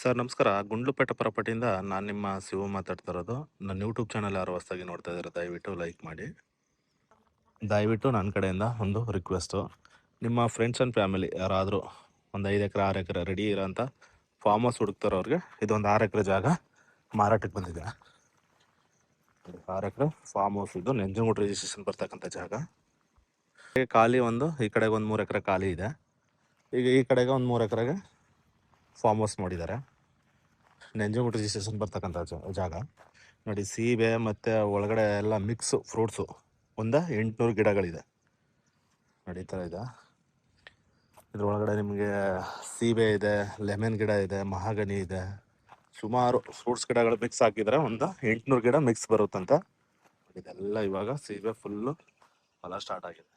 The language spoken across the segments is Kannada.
ಸರ್ ನಮಸ್ಕಾರ. ಗುಂಡ್ಲುಪೇಟೆ ಪ್ರಾಪರ್ಟಿಯಿಂದ ನಾನು ನಿಮ್ಮ ಶಿವು ಮಾತಾಡ್ತಾ ಇರೋದು. ನನ್ನ ಯೂಟ್ಯೂಬ್ ಚಾನಲ್ ಯಾರು ಹೊಸದಾಗಿ ನೋಡ್ತಾ ಇದ್ದಾರೆ ದಯವಿಟ್ಟು ಲೈಕ್ ಮಾಡಿ. ದಯವಿಟ್ಟು ನನ್ನ ಕಡೆಯಿಂದ ಒಂದು ರಿಕ್ವೆಸ್ಟು, ನಿಮ್ಮ ಫ್ರೆಂಡ್ಸ್ ಆ್ಯಂಡ್ ಫ್ಯಾಮಿಲಿ ಯಾರಾದರೂ ಒಂದು 5 ಎಕರೆ 6 ಎಕರೆ ರೆಡಿ ಇರೋಂಥ ಫಾರ್ಮ್ ಹೌಸ್ ಹುಡುಕ್ತಾರವ್ರಿಗೆ ಇದೊಂದು 6 ಎಕರೆ ಜಾಗ ಮಾರಾಟಕ್ಕೆ ಬಂದಿದೆ. 6 ಎಕರೆ ಫಾರ್ಮ್ ಹೌಸ್ ಇದು ನಂಜನಗೂಡು ರಿಜಿಸ್ಟ್ರೇಷನ್ ಬರ್ತಕ್ಕಂಥ ಜಾಗ. ಖಾಲಿ ಒಂದು ಈ ಕಡೆಗೆ ಒಂದು 3 ಎಕರೆ ಖಾಲಿ ಇದೆ. ಈಗ ಈ ಕಡೆಗೆ ಒಂದು 3 ಎಕರೆಗೆ ಫಾರ್ಮ್ ಹೌಸ್ ಮಾಡಿದ್ದಾರೆ. ನಂಜನಗೂಡು ರಿಜಿಸ್ಟ್ರೇಷನ್ ಬರ್ತಕ್ಕಂಥ ಜಾಗ ನೋಡಿ. ಸೀಬೆ ಮತ್ತು ಒಳಗಡೆ ಎಲ್ಲ ಮಿಕ್ಸ್ ಫ್ರೂಟ್ಸು ಒಂದು 800 ಗಿಡಗಳಿದೆ ನೋಡಿ. ಈ ಥರ ಇದೆ. ಇದ್ರೊಳಗಡೆ ನಿಮಗೆ ಸೀಬೆ ಇದೆ, ಲೆಮನ್ ಗಿಡ ಇದೆ, ಮಹಾಗನಿ ಇದೆ, ಸುಮಾರು ಫ್ರೂಟ್ಸ್ ಗಿಡಗಳು ಮಿಕ್ಸ್ ಹಾಕಿದರೆ ಒಂದು 800 ಗಿಡ ಮಿಕ್ಸ್ ಬರುತ್ತಂತ. ಇದೆಲ್ಲ ಇವಾಗ ಸೀಬೆ ಫುಲ್ಲು ಫಲ ಸ್ಟಾರ್ಟ್ ಆಗಿದೆ.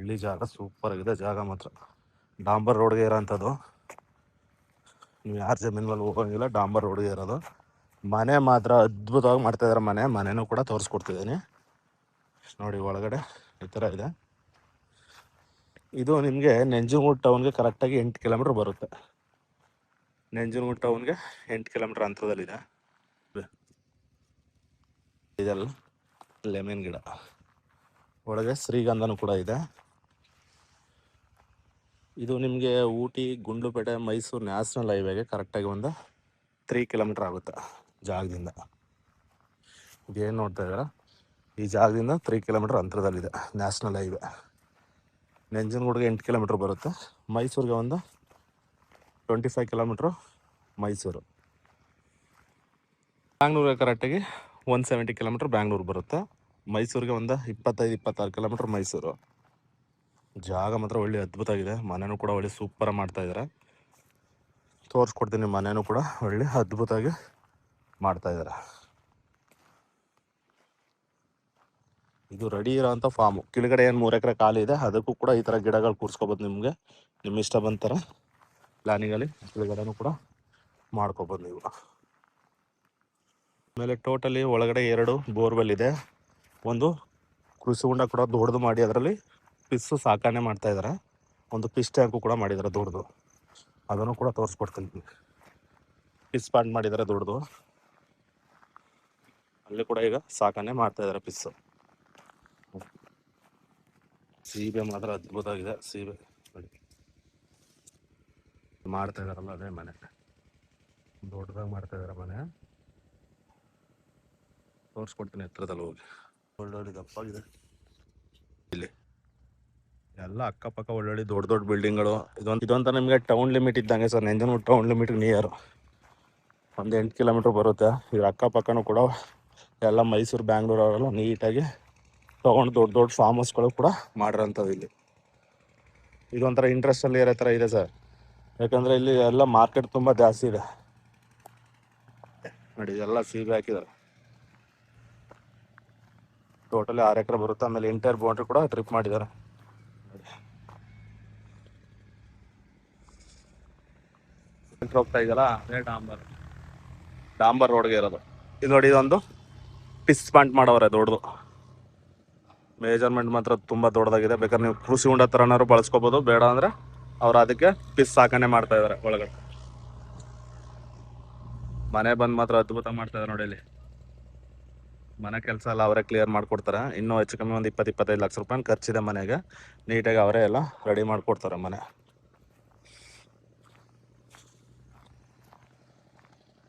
ಇಲ್ಲಿ ಜಾಗ ಸೂಪರ್ ಆಗಿದೆ. ಜಾಗ ಮಾತ್ರ ಡಾಂಬರ್ ರೋಡ್ಗೆ ಇರೋಂಥದ್ದು. ನೀವು ಯಾರು ಜಮೀನು ಮೇಲೆ ಹೋಗೋಂಗಿಲ್ಲ, ಡಾಂಬರ್ ರೋಡ್ಗೆ ಇರೋದು. ಮನೆ ಮಾತ್ರ ಅದ್ಭುತವಾಗಿ ಮಾಡ್ತಾಯಿದ್ದಾರೆ. ಮನೆಯೂ ಕೂಡ ತೋರಿಸ್ಕೊಡ್ತಿದ್ದೀನಿ ನೋಡಿ. ಒಳಗಡೆ ಈ ಥರ ಇದೆ. ಇದು ನಿಮಗೆ ನಂಜನಗೂಡು ಟೌನ್ಗೆ ಕರೆಕ್ಟಾಗಿ 8 ಕಿಲೋಮೀಟ್ರ್ ಬರುತ್ತೆ. ನಂಜನಗೂಡು ಟೌನ್ಗೆ 8 ಕಿಲೋಮೀಟ್ರ್ ಅಂತರದಲ್ಲಿದೆ. ಇದೆಲ್ಲ ಲೆಮನ್ ಗಿಡ, ಒಳಗೆ ಶ್ರೀಗಂಧನೂ ಕೂಡ ಇದೆ. ಇದು ನಿಮಗೆ ಊಟಿ, ಗುಂಡ್ಲುಪೇಟೆ, ಮೈಸೂರು ನ್ಯಾಷನಲ್ ಹೈವೇಗೆ ಕರೆಕ್ಟಾಗಿ ಒಂದು 3 ಕಿಲೋಮೀಟ್ರ್ ಆಗುತ್ತೆ ಜಾಗದಿಂದ. ಇದೇನು ನೋಡ್ತಾ ಇದ್ದೀರಾ, ಈ ಜಾಗದಿಂದ 3 ಕಿಲೋಮೀಟ್ರ್ ಅಂತರದಲ್ಲಿದೆ ನ್ಯಾಷನಲ್ ಹೈವೇ. ನಂಜನಗೂಡಿಗೆ 8 ಕಿಲೋಮೀಟ್ರ್ ಬರುತ್ತೆ. ಮೈಸೂರಿಗೆ ಒಂದು 25 ಕಿಲೋಮೀಟ್ರು ಮೈಸೂರು. ಬ್ಯಾಂಗ್ಳೂರಿಗೆ ಕರೆಕ್ಟಾಗಿ 170 ಕಿಲೋಮೀಟ್ರ್ ಬ್ಯಾಂಗ್ಳೂರು ಬರುತ್ತೆ. ಮೈಸೂರಿಗೆ ಒಂದು 25-26 ಕಿಲೋಮೀಟ್ರ್ ಮೈಸೂರು. ಜಾಗ ಮಾತ್ರ ಒಳ್ಳೆ ಅದ್ಭುತ ಆಗಿದೆ. ಮನೆಯೂ ಕೂಡ ಒಳ್ಳೆ ಸೂಪರಾಗಿ ಮಾಡ್ತಾಯಿದ್ದಾರೆ. ತೋರಿಸ್ಕೊಡ್ತೀನಿ. ಮನೆಯೂ ಕೂಡ ಒಳ್ಳೆ ಅದ್ಭುತವಾಗಿ ಮಾಡ್ತಾಯಿದ್ದಾರೆ. ಇದು ರೆಡಿ ಇರೋಂಥ ಫಾರ್ಮು. ಕೆಳಗಡೆ ಏನು 3 ಎಕರೆ ಖಾಲಿ ಇದೆ, ಅದಕ್ಕೂ ಕೂಡ ಈ ಥರ ಗಿಡಗಳು ಕೂರಿಸ್ಕೋಬೋದು. ನಿಮ್ಮ ಇಷ್ಟ ಬಂದ ಥರ ಪ್ಲ್ಯಾನಿಂಗಲ್ಲಿ ಕೆಳಗಡೆನೂ ಕೂಡ ಮಾಡ್ಕೋಬೋದು ನೀವು. ಆಮೇಲೆ ಟೋಟಲಿ ಒಳಗಡೆ 2 ಬೋರ್ವೆಲ್ ಇದೆ. ಒಂದು ಕೃಷಿ ಹೊಂಡ ಕೂಡ ದೊಡ್ಡದು ಮಾಡಿ ಅದರಲ್ಲಿ ಪಿಸ್ಸು ಸಾಕಣೆ ಮಾಡ್ತಾಯಿದ್ದಾರೆ. ಒಂದು ಪಿಸ್ ಟ್ಯಾಂಕು ಕೂಡ ಮಾಡಿದ್ದಾರೆ ದೊಡ್ಡದು, ಅದನ್ನು ಕೂಡ ತೋರಿಸ್ಕೊಡ್ತೀನಿ. ಪಿಸ್ ಪಾಂಡ್ ಮಾಡಿದ್ದಾರೆ ದೊಡ್ಡದು, ಅಲ್ಲಿ ಕೂಡ ಈಗ ಸಾಕಣೆ ಮಾಡ್ತಾಯಿದ್ದಾರೆ ಪಿಸ್ಸು. ಸೀಬೆ ಮಾತ್ರ ಅದ್ಭುತ ಆಗಿದೆ. ಸೀಬೆ ಮಾಡ್ತಾ ಇದಾರಲ್ಲ, ಅದೇ ಮನೆ ದೊಡ್ಡದಾಗಿ ಮಾಡ್ತಾ ಇದಾರೆ. ಮನೆ ತೋರಿಸ್ಕೊಡ್ತೀನಿ ಹತ್ರದಲ್ಲಿ ಹೋಗಿ. ಒಳ್ಳೊಳ್ಳೆ ದಪ್ಪಾಗಿದೆ. ಇಲ್ಲಿ ಎಲ್ಲ ಅಕ್ಕಪಕ್ಕ ಒಳ್ಳೊಳ್ಳೆ ದೊಡ್ಡ ದೊಡ್ಡ ಬಿಲ್ಡಿಂಗ್ಗಳು. ಇದೊಂಥ ನಿಮಗೆ ಟೌನ್ ಲಿಮಿಟ್ ಇದ್ದಂಗೆ sir. Nanjangud town limit near ಒಂದು 8 ಕಿಲೋಮೀಟ್ರ್ ಬರುತ್ತೆ. ಇದ್ರ ಅಕ್ಕಪಕ್ಕನೂ ಕೂಡ ಎಲ್ಲ ಮೈಸೂರು, ಬ್ಯಾಂಗ್ಳೂರು ಅವರೆಲ್ಲ ನೀಟಾಗಿ ತೊಗೊಂಡು ದೊಡ್ಡ ದೊಡ್ಡ ಫಾರ್ಮ್ ಹೌಸ್ಗಳು ಕೂಡ ಮಾಡಿರೋಂಥದ್ದು. ಇಲ್ಲಿ ಇದೊಂಥರ ಇಂಟ್ರೆಸ್ಟಲ್ಲಿ ಇರೋ ಥರ ಇದೆ ಸರ್. ಯಾಕಂದರೆ ಇಲ್ಲಿ ಎಲ್ಲ ಮಾರ್ಕೆಟ್ ತುಂಬ ಜಾಸ್ತಿ ಇದೆ ನೋಡಿ. ಎಲ್ಲ ಸೀಬೆ ಹಾಕಿದ್ದಾರೆ. ಟೋಟಲಿ 6 ಎಕರೆ ಬರುತ್ತೆ. ಆಮೇಲೆ ಎಂಟೈರ್ ಬೌಂಡ್ರಿ ಕೂಡ ಟ್ರಿಪ್ ಮಾಡಿದ್ದಾರೆ. ಹೋಗ್ತಾ ಇದೆಯಲ್ಲ, ಅದೇ ಡಾಂಬರ್ ರೋಡ್ಗೆ ಇರೋದು. ಇದು ನೋಡಿ, ಇದೊಂದು ಪಿಸ್ ಪಾಂಟ್ ಮಾಡೋರೆ ದೊಡ್ಡದು. ಮೇಜರ್ಮೆಂಟ್ ಮಾತ್ರ ತುಂಬ ದೊಡ್ಡದಾಗಿದೆ. ಬೇಕಾದ್ರೆ ನೀವು ಕೃಷಿ ಹೊಂಡ ಥರನಾದ್ರು ಬಳಸ್ಕೋಬೋದು. ಬೇಡ ಅಂದರೆ ಅವ್ರು ಅದಕ್ಕೆ ಪಿಸ್ ಸಾಕಣೆ ಮಾಡ್ತಾ ಇದ್ದಾರೆ ಒಳಗಡೆ. ಮನೆ ಬಂದು ಮಾತ್ರ ಅದ್ಭುತ ಮಾಡ್ತಾ ಇದ್ದಾರೆ ನೋಡಿ. ಇಲ್ಲಿ ಮನೆ ಕೆಲಸ ಎಲ್ಲ ಅವರೇ ಕ್ಲಿಯರ್ ಮಾಡಿಕೊಡ್ತಾರೆ. ಇನ್ನೂ ಹೆಚ್ಚು ಕಮ್ಮಿ ಒಂದು 20-25 ಲಕ್ಷ ರೂಪಾಯಿ ಖರ್ಚಿದೆ ಮನೆಗೆ. ನೀಟಾಗಿ ಅವರೇ ಎಲ್ಲ ರೆಡಿ ಮಾಡಿಕೊಡ್ತಾರೆ ಮನೆ.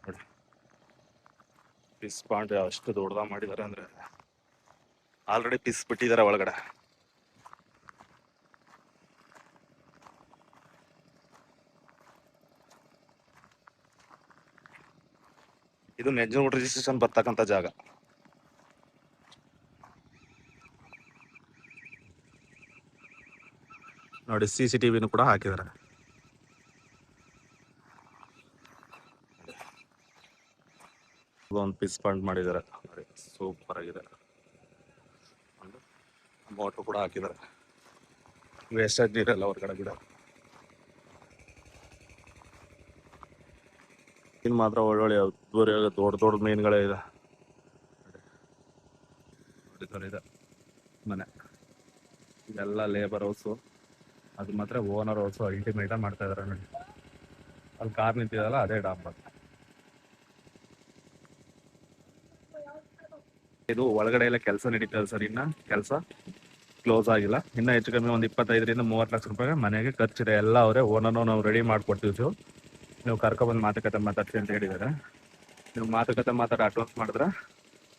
ನೋಡಿ, ಪಿಸ್ ಪಾಂಟ್ ಅಷ್ಟು ದೊಡ್ಡದಾಗಿ ಮಾಡಿದ್ದಾರೆ ಅಂದರೆ ಆಲ್ರೆಡಿ ಪಿಸ್ ಬಿಟ್ಟಿದ್ದಾರೆ ಒಳಗಡೆ. ಇದು ನಂಜನಗೂಡು ರಿಜಿಸ್ಟ್ರೇಷನ್ ಬರ್ತಕ್ಕಂಥ ಜಾಗ. ನೋಡಿ, CCTVನೂ ಕೂಡ ಹಾಕಿದ್ದಾರೆ. ಒಂದು ಪಿಸ್ ಪಾಂಟ್ ಮಾಡಿದ್ದಾರೆ ನೋಡಿ, ಸೂಪರ್ ಆಗಿದೆ. ಮೋಟ್ರು ಕೂಡ ಹಾಕಿದ್ದಾರೆ. ವೇಸ್ಟೇಜ್ ನೀರೆಲ್ಲ ಹೊರಗಡೆ ಗಿಡ. ಮೀನು ಮಾತ್ರ ಒಳ್ಳೊಳ್ಳೆ ದೊಡ್ಡ ದೊಡ್ಡ ಮೀನುಗಳೇ ಇದೆ. ಇದೆ ಮನೆ. ಇದೆಲ್ಲ ಲೇಬರ್ ಹೌಸು. ಅದು ಮಾತ್ರ ಓನರ್ ಆಲ್ಸೋ ಅಲ್ಟಿಮೇಟಾಗಿ ಮಾಡ್ತಾ ಇದ್ದಾರೆ ನೋಡಿ. ಅಲ್ಲಿ ಕಾರ್ ನಿಂತಿದಲ್ಲ ಅದೇ ಡಾಂಬರ್. ಇದು ಒಳಗಡೆ ಎಲ್ಲ ಕೆಲಸ ನಡೀತದೆ ಸರ್, ಇನ್ನ ಕೆಲಸ ಕ್ಲೋಸ್ ಆಗಿಲ್ಲ. ಇನ್ನ ಹೆಚ್ಚು ಕಮ್ಮಿ ಒಂದು 25-30 ಲಕ್ಷ ರೂಪಾಯಿ ಮನೆಗೆ ಖರ್ಚಿದೆ. ಎಲ್ಲ ಅವರೇ ಓನರ್ನು ನಾವು ರೆಡಿ ಮಾಡ್ಕೊಡ್ತೀವಿ ಸರ್. ನೀವು ಕರ್ಕೊಬಂದು ಮಾತುಕತೆ ಮಾತಾಡ್ಸಿ ಅಂತ ಹೇಳಿದ್ದಾರೆ. ನೀವು ಮಾತುಕತೆ ಮಾತಾಡಿ ಅಡ್ವಾನ್ಸ್ ಮಾಡಿದ್ರೆ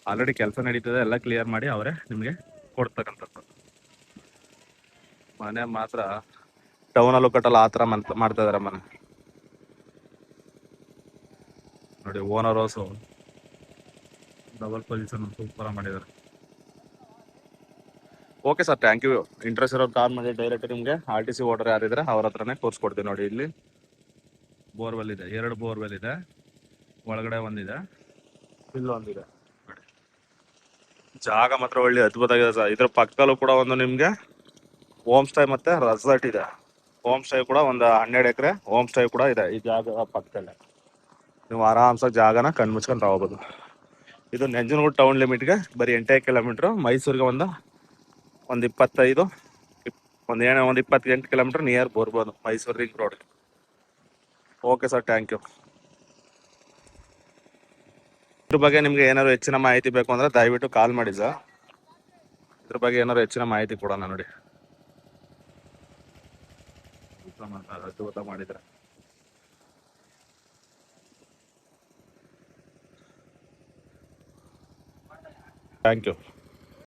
ಆಲ್ರೆಡಿ ಕೆಲಸ ನಡೀತದೆ, ಎಲ್ಲ ಕ್ಲಿಯರ್ ಮಾಡಿ ಅವರೇ ನಿಮಗೆ ಕೊಡ್ತಕ್ಕಂಥದ್ದು. ಮನೆ ಮಾತ್ರ ಟೌನಲ್ಲೂ ಕಟ್ಟಲ್ಲ ಆ ಥರ ಮಾಡ್ತಾ ಇದಾರೆ ಮನೆ ನೋಡಿ. Owner house double position super ಮಾಡಿದ್ದಾರೆ. Okay sir, thank you. Interest ಇರೋರು ಕಾಲ್ ಮಾಡಿ ಡೈರೆಕ್ಟ್ ನಿಮಗೆ RTC ಓಟರ್ ಯಾರಿದ್ರೆ ಅವ್ರ ಹತ್ರನೇ ತೋರಿಸ್ಕೊಡ್ತೀವಿ ನೋಡಿ. ಇಲ್ಲಿ ಬೋರ್ವೆಲ್ ಇದೆ, 2 ಬೋರ್ವೆಲ್ ಇದೆ, ಒಳಗಡೆ ಒಂದಿದೆ, ಇಲ್ಲೊಂದಿದೆ. ಜಾಗ ಮಾತ್ರ ಒಳ್ಳೆ ಅದ್ಭುತವಾಗಿದೆ ಸರ್. ಇದ್ರ ಪಕ್ಕದಲ್ಲೂ ಕೂಡ ಒಂದು ನಿಮಗೆ ಹೋಮ್ ಸ್ಟೇ ಮತ್ತೆ ರೆಸಾರ್ಟ್ ಇದೆ. ಹೋಮ್ ಸ್ಟೇ ಕೂಡ ಒಂದು 12 ಎಕರೆ ಹೋಮ್ ಸ್ಟೇ ಕೂಡ ಇದೆ ಈ ಜಾಗ ಪಕ್ಕದಲ್ಲೇ. ನೀವು ಆರಾಮ್ಸಾಗಿ ಜಾಗನ ಕಣ್ಮುಚ್ಕೊಂಡು ತಗೋಬೋದು. ಇದು ನಂಜನಗೂಡು ಟೌನ್ ಲಿಮಿಟ್ಗೆ ಬರೀ 8 ಕಿಲೋಮೀಟ್ರು. ಮೈಸೂರಿಗೆ ಒಂದು 28 ಕಿಲೋಮೀಟರ್ ನಿಯರ್ ಬರ್ಬೋದು, Mysuru ring road. Okay sir, thank you. ಇದ್ರ ಬಗ್ಗೆ ನಿಮ್ಗೆ ಏನಾದ್ರು ಹೆಚ್ಚಿನ ಮಾಹಿತಿ ಬೇಕು ಅಂದ್ರೆ ದಯವಿಟ್ಟು ಕಾಲ್ ಮಾಡಿ ಸರ್. ಇದ್ರ ಬಗ್ಗೆ ಏನಾದ್ರು ಹೆಚ್ಚಿನ ಮಾಹಿತಿ ಕೊಡೋಣ ನೋಡಿ. ಅದ್ಭುತ ಮಾಡಿದ್ರೆ. Thank you.